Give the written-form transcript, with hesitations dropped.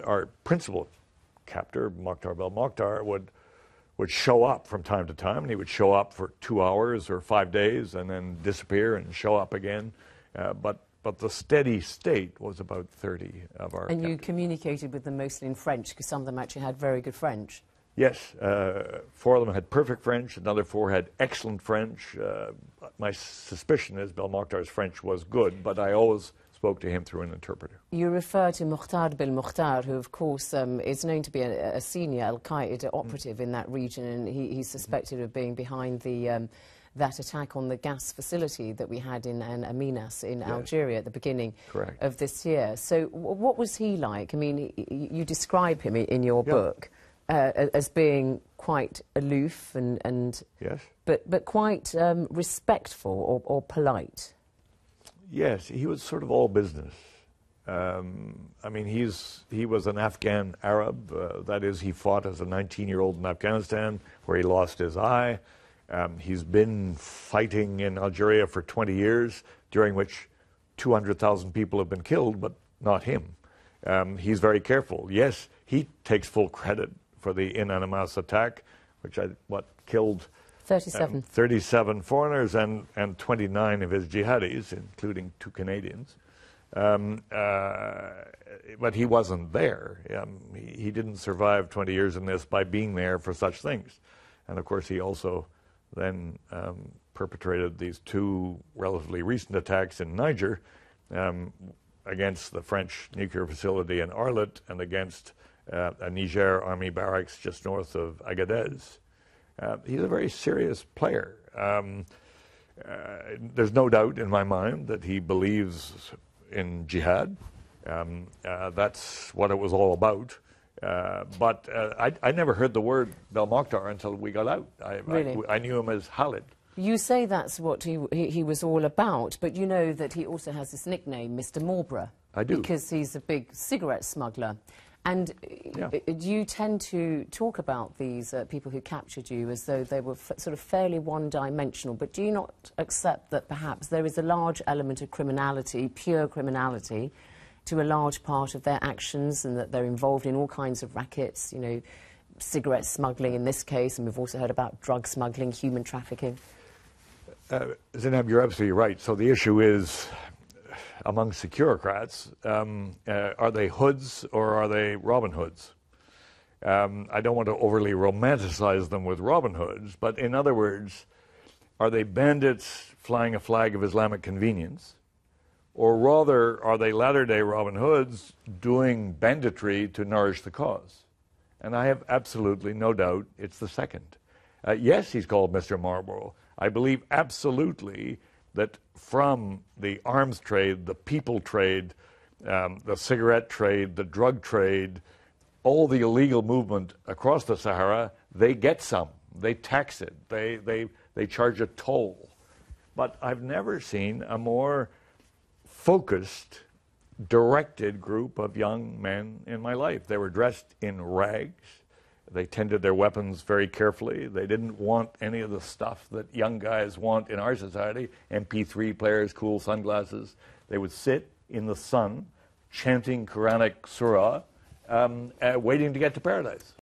Our principal captor, Mokhtar Belmokhtar, would show up from time to time, and he would show up for 2 hours or 5 days and then disappear and show up again. But the steady state was about 30 of our And captors. you communicated with them mostly in French, because some of them actually had very good French. Yes, 4 of them had perfect French, another 4 had excellent French. My suspicion is Belmokhtar's French was good, but I always spoke to him through an interpreter. You refer to Mokhtar Belmokhtar, who, of course, is known to be a senior al-Qaeda operative in that region, and he's suspected of being behind the that attack on the gas facility that we had in Aminas in Algeria at the beginning of this year. So what was he like? I mean, you describe him in your book as being quite aloof and but quite respectful or polite. Yes, he was sort of all business. I mean, he was an Afghan Arab. That is, he fought as a 19-year-old in Afghanistan, where he lost his eye. He's been fighting in Algeria for 20 years, during which 200,000 people have been killed, but not him. He's very careful. Yes, he takes full credit for the In Animas attack, which killed 37 foreigners and 29 of his jihadis, including 2 Canadians. But he wasn't there. He didn't survive 20 years in this by being there for such things. And of course, he also then perpetrated these 2 relatively recent attacks in Niger against the French nuclear facility in Arlit and against a Niger army barracks just north of Agadez. He's a very serious player. There's no doubt in my mind that he believes in jihad. That's what it was all about. But I never heard the word Belmokhtar until we got out. I knew him as Khalid. You say that's what he was all about, but you know that he also has this nickname, Mr. Marlborough. I do. Because he's a big cigarette smuggler. And you tend to talk about these people who captured you as though they were sort of fairly one-dimensional, but do you not accept that perhaps there is a large element of criminality, pure criminality, to a large part of their actions, and that they're involved in all kinds of rackets, you know, cigarette smuggling in this case, and we've also heard about drug smuggling, human trafficking? Zainab, you're absolutely right. So the issue is, among securocrats, are they hoods or are they Robin Hoods? I don't want to overly romanticize them with Robin Hoods, but in other words, are they bandits flying a flag of Islamic convenience? Or rather, are they latter-day Robin Hoods doing banditry to nourish the cause? And I have absolutely no doubt it's the second. Yes, he's called Mr. Marlborough. I believe absolutely that from the arms trade, the people trade, the cigarette trade, the drug trade, all the illegal movement across the Sahara, they get some. They tax it. They charge a toll. But I've never seen a more focused, directed group of young men in my life. They were dressed in rags. They tended their weapons very carefully. They didn't want any of the stuff that young guys want in our society, MP3 players, cool sunglasses. They would sit in the sun chanting Quranic surah, waiting to get to paradise.